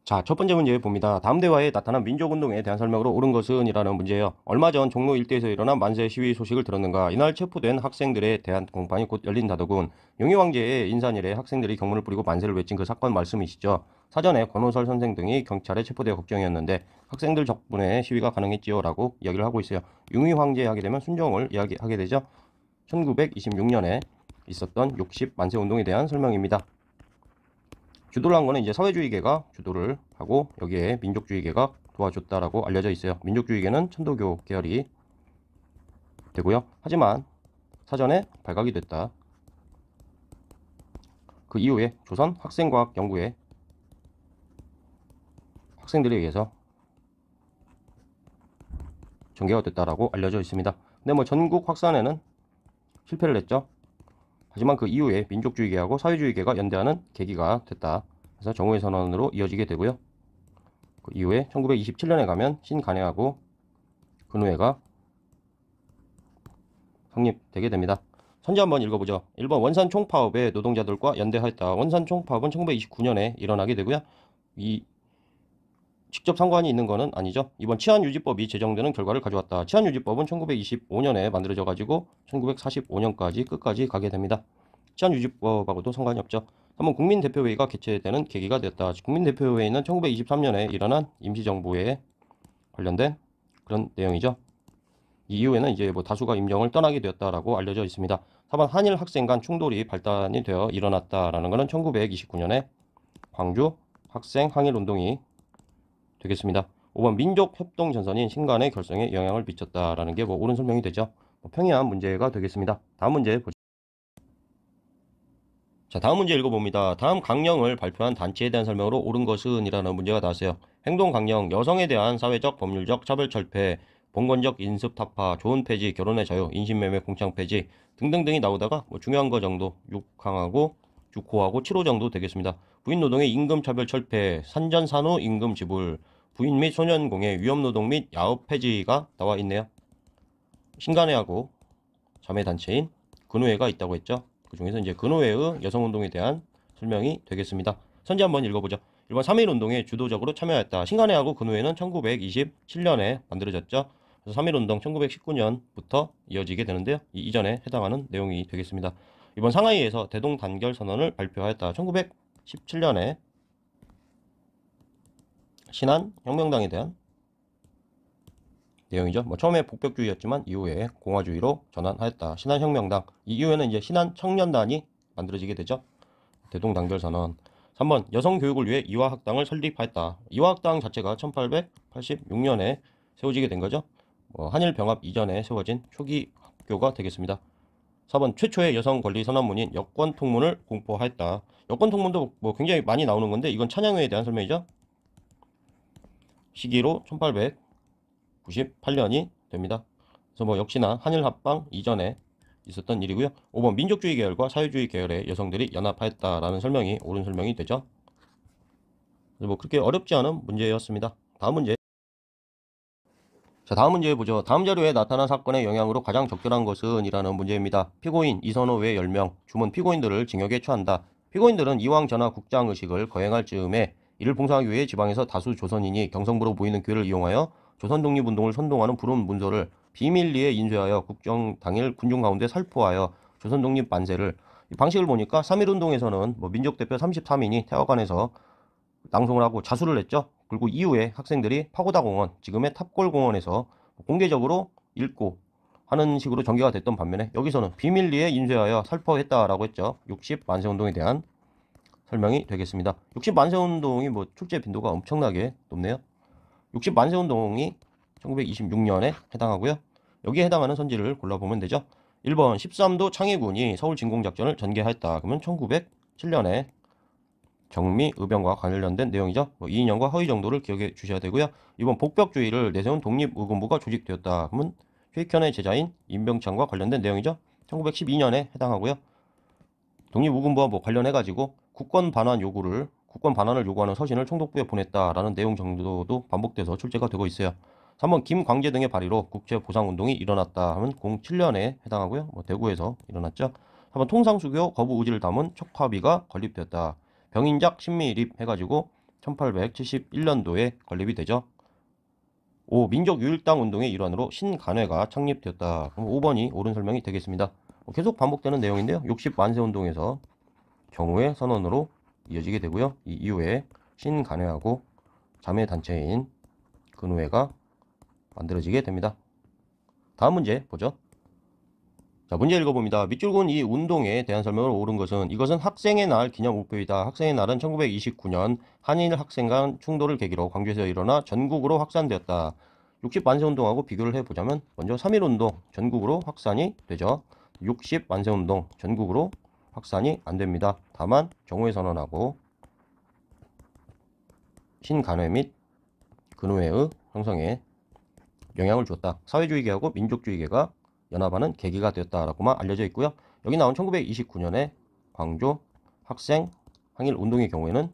자, 첫 번째 문제 봅니다. 다음 대화에 나타난 민족운동에 대한 설명으로 옳은 것은 이라는 문제예요. 얼마 전 종로 일대에서 일어난 만세 시위 소식을 들었는가? 이날 체포된 학생들에 대한 공판이 곧 열린다더군. 용희왕제의 인산일에 학생들이 경문을 뿌리고 만세를 외친 그 사건 말씀이시죠. 사전에 권오설 선생 등이 경찰에 체포되어 걱정이었는데 학생들 덕분에 시위가 가능했지요 라고 이야기를 하고 있어요. 용희황제 하게 되면 순종을 이야기하게 되죠. 1926년에 있었던 60 만세 운동에 대한 설명입니다. 주도를 한 거는 이제 사회주의계가 주도를 하고 여기에 민족주의계가 도와줬다라고 알려져 있어요. 민족주의계는 천도교 계열이 되고요. 하지만 사전에 발각이 됐다. 그 이후에 조선 학생과학연구회 학생들에 의해서 전개가 됐다라고 알려져 있습니다. 근데 뭐 전국 확산에는 실패를 했죠. 하지만 그 이후에 민족주의계하고 사회주의계가 연대하는 계기가 됐다. 그래서 정오의 선언으로 이어지게 되고요. 그 이후에 1927년에 가면 신간해하고 근우회가 성립되게 됩니다. 선제 한번 읽어보죠. 1번 원산 총파업에 노동자들과 연대하였다. 원산 총파업은 1929년에 일어나게 되고요. 이 직접 상관이 있는 것은 아니죠. 2번 치안유지법이 제정되는 결과를 가져왔다. 치안유지법은 1925년에 만들어져 가지고 1945년까지 끝까지 가게 됩니다. 치안유지법하고도 상관이 없죠. 3번 국민대표회의가 개최되는 계기가 되었다. 국민대표회의는 1923년에 일어난 임시정부에 관련된 그런 내용이죠. 이 이후에는 이제 뭐 다수가 임정을 떠나게 되었다라고 알려져 있습니다. 4번 한일 학생 간 충돌이 발단이 되어 일어났다라는 것은 1929년에 광주 학생 항일 운동이 되겠습니다. 5번 민족 협동 전선인 신간의 결성에 영향을 미쳤다라는 게 뭐 옳은 설명이 되죠. 평이한 문제가 되겠습니다. 다음 문제 보죠. 자, 다음 문제 읽어봅니다. 다음 강령을 발표한 단체에 대한 설명으로 옳은 것은 이라는 문제가 나왔어요. 행동 강령, 여성에 대한 사회적, 법률적 차별 철폐, 봉건적 인습 타파, 조언 폐지, 결혼의 자유, 인신매매 공창 폐지 등등등이 나오다가 뭐 중요한 거 정도 6항하고 6호하고 7호 정도 되겠습니다. 부인 노동의 임금 차별 철폐, 산전 산후 임금 지불, 부인 및 소년공의 위험노동 및 야업 폐지가 나와 있네요. 신간회하고 자매단체인 근호회가 있다고 했죠. 그 중에서 이제 근호회의 여성운동에 대한 설명이 되겠습니다. 선지 한번 읽어보죠. 1번 3.1운동에 주도적으로 참여했다. 신간회하고 근호회는 1927년에 만들어졌죠. 그래서 3.1운동 1919년부터 이어지게 되는데요. 이 이전에 해당하는 내용이 되겠습니다. 이번 상하이에서 대동단결선언을 발표하였다. 1917년에 신한혁명당에 대한 내용이죠. 뭐 처음에 복벽주의였지만 이후에 공화주의로 전환하였다. 신한혁명당. 이 이후에는 이제 신한청년단이 만들어지게 되죠. 대동단결선언. 3번 여성 교육을 위해 이화학당을 설립하였다. 이화학당 자체가 1886년에 세워지게 된 거죠. 한일 병합 이전에 세워진 초기 학교가 되겠습니다. 4번 최초의 여성 권리 선언문인 여권 통문을 공포하였다. 여권 통문도 뭐 굉장히 많이 나오는 건데 이건 찬양회에 대한 설명이죠. 시기로 1898년이 됩니다. 그래서 뭐 역시나 한일 합방 이전에 있었던 일이고요. 5번 민족주의 계열과 사회주의 계열의 여성들이 연합하였다라는 설명이 옳은 설명이 되죠. 뭐 그렇게 어렵지 않은 문제였습니다. 다음 문제. 자, 다음 문제 보죠. 다음 자료에 나타난 사건의 영향으로 가장 적절한 것은 이라는 문제입니다. 피고인 이선호 외 10명, 주문 피고인들을 징역에 처한다. 피고인들은 이왕 전하 국장의식을 거행할 즈음에 이를 봉사하기 위해 지방에서 다수 조선인이 경성부로 모이는 기회를 이용하여 조선 독립운동을 선동하는 불운 문서를 비밀리에 인쇄하여 국정 당일 군중 가운데 살포하여 조선 독립 만세를, 이 방식을 보니까 3.1운동에서는 뭐 민족대표 33인이 태화관에서 낭송을 하고 자수를 했죠. 그리고 이후에 학생들이 파고다 공원, 지금의 탑골 공원에서 공개적으로 읽고 하는 식으로 전개가 됐던 반면에 여기서는 비밀리에 인쇄하여 살포했다라고 했죠. 60 만세운동에 대한 설명이 되겠습니다. 60 만세운동이 뭐 출제 빈도가 엄청나게 높네요. 60 만세운동이 1926년에 해당하고요. 여기에 해당하는 선지를 골라보면 되죠. 1번 13도 창해군이 서울 진공작전을 전개하였다. 그러면 1907년에 정미, 의병과 관련된 내용이죠. 이인영과 허위 정도를 기억해 주셔야 되고요. 이번 복벽주의를 내세운 독립의군부가 조직되었다. 그러면 최익현의 제자인 임병창과 관련된 내용이죠. 1912년에 해당하고요. 독립의군부와 뭐 관련해가지고 국권 반환을 요구하는 서신을 총독부에 보냈다라는 내용 정도도 반복돼서 출제가 되고 있어요. 3번 김광재 등의 발의로 국제보상운동이 일어났다 하면 07년에 해당하고요. 대구에서 일어났죠. 3번 통상수교 거부 의지를 담은 촉합의가 건립되었다. 병인작 신미립 해가지고 1871년도에 건립이 되죠. 5. 민족유일당 운동의 일환으로 신간회가 창립되었다. 그럼 5번이 옳은 설명이 되겠습니다. 계속 반복되는 내용인데요. 60만세 운동에서 정오의 선언으로 이어지게 되고요. 이 이후에 신간회하고 자매단체인 근우회가 만들어지게 됩니다. 다음 문제 보죠. 자, 문제 읽어봅니다. 밑줄 그은 이 운동에 대한 설명을 옳은 것은 이것은 학생의 날 기념 우표이다. 학생의 날은 1929년 한일 학생 간 충돌을 계기로 광주에서 일어나 전국으로 확산되었다. 60만세 운동하고 비교를 해보자면 먼저 3.1운동 전국으로 확산이 되죠. 60만세 운동 전국으로 확산이 안됩니다. 다만 정오의 선언하고 신간회 및 근우회의 형성에 영향을 주었다. 사회주의계하고 민족주의계가 연합하는 계기가 되었다라고만 알려져 있고요. 여기 나온 1929년에 광주 학생 항일 운동의 경우에는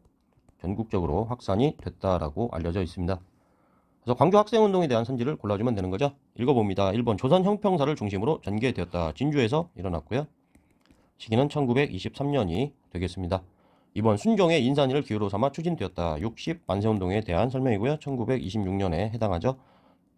전국적으로 확산이 됐다라고 알려져 있습니다. 그래서 광주 학생 운동에 대한 선지를 골라주면 되는 거죠. 읽어봅니다. 1번 조선 형평사를 중심으로 전개되었다. 진주에서 일어났고요. 시기는 1923년이 되겠습니다. 2번 순종의 인산일을 기회로 삼아 추진되었다. 60만세 운동에 대한 설명이고요. 1926년에 해당하죠.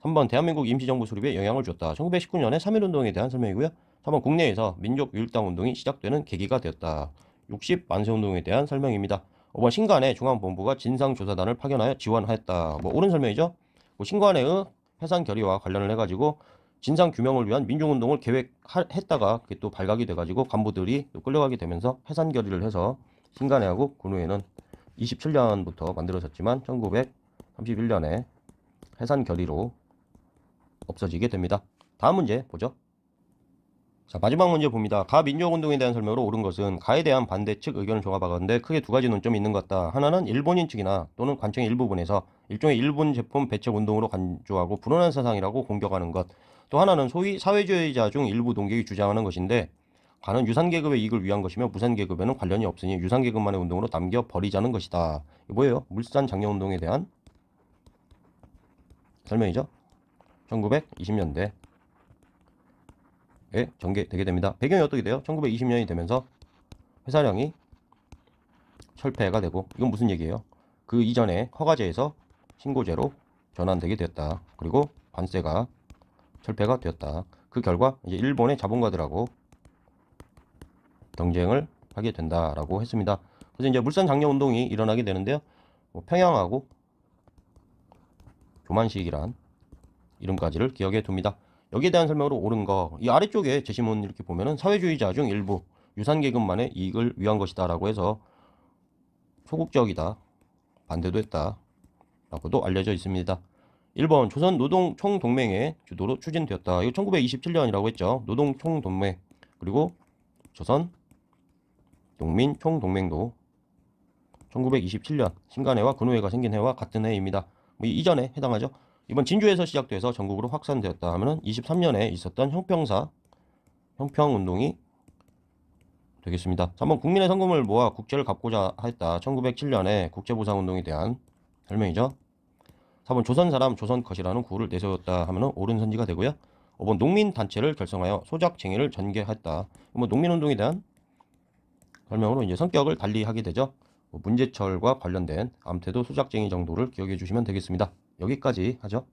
3번 대한민국 임시정부 수립에 영향을 줬다. 1919년에 3.1운동에 대한 설명이고요. 3번 국내에서 민족유일당 운동이 시작되는 계기가 되었다. 60만세 운동에 대한 설명입니다. 5번 신간회 중앙본부가 진상조사단을 파견하여 지원하였다. 옳은 설명이죠. 신간회의 해산 결의와 관련을 해가지고 진상규명을 위한 민중운동을 계획했다가 그게 또 발각이 돼가지고 간부들이 또 끌려가게 되면서 해산 결의를 해서 신간회하고 근우회는 27년부터 만들어졌지만 1931년에 해산 결의로 없어지게 됩니다. 다음 문제 보죠. 자, 마지막 문제 봅니다. 가 민족운동에 대한 설명으로 옳은 것은 가에 대한 반대 측 의견을 종합하건대 크게 두 가지 논점이 있는 것 같다. 하나는 일본인 측이나 또는 관청의 일부분에서 일종의 일본 제품 배척 운동으로 간주하고 불온한 사상이라고 공격하는 것. 또 하나는 소위 사회주의자 중 일부 동객이 주장하는 것인데 가는 유산계급의 이익을 위한 것이며 무산계급에는 관련이 없으니 유산계급만의 운동으로 남겨버리자는 것이다. 이게 뭐예요? 물산장려운동에 대한 설명이죠. 1920년대에 전개되게 됩니다. 배경이 어떻게 돼요? 1920년이 되면서 회사령이 철폐가 되고, 이건 무슨 얘기예요? 그 이전에 허가제에서 신고제로 전환되게 되었다. 그리고 관세가 철폐가 되었다. 그 결과 이제 일본의 자본가들하고 경쟁을 하게 된다라고 했습니다. 그래서 이제 물산장려운동이 일어나게 되는데요. 평양하고 조만식이란 이름까지를 기억해 둡니다. 여기에 대한 설명으로 옳은 거, 이 아래쪽에 제시문 이렇게 보면은 사회주의자 중 일부 유산계급만의 이익을 위한 것이다 라고 해서 소극적이다, 반대도 했다 라고도 알려져 있습니다. 1번 조선 노동총동맹의 주도로 추진되었다. 이거 1927년이라고 했죠. 노동총동맹, 그리고 조선 농민총동맹도 1927년 신간회와 근우회가 생긴 해와 같은 해입니다. 이전에 해당하죠. 이번 진주에서 시작돼서 전국으로 확산되었다 하면은 23년에 있었던 형평운동이 되겠습니다. 3번 국민의 성금을 모아 국채를 갚고자 했다. 1907년에 국채보상운동에 대한 설명이죠. 4번 조선사람 조선컷이라는 구호를 내세웠다 하면은 옳은 선지가 되고요. 5번 농민단체를 결성하여 소작쟁의를 전개했다. 농민운동에 대한 설명으로 이제 성격을 달리하게 되죠. 문제철과 관련된 암태도 소작쟁이 정도를 기억해 주시면 되겠습니다. 여기까지 하죠.